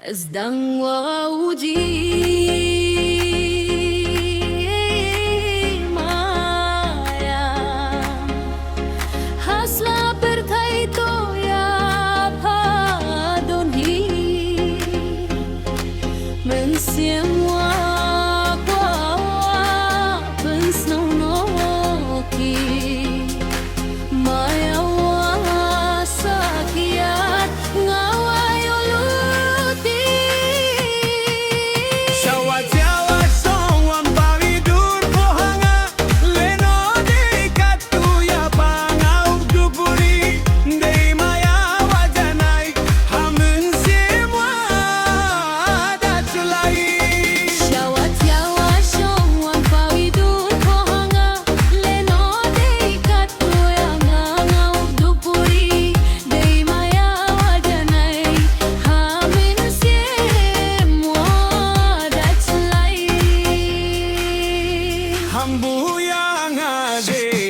Sdang uji maya hasla pyrthai to ya phadonhi men xiêm hoa qua bên snow no ki maya wa sakiat ngawayo luti Hambuyang ade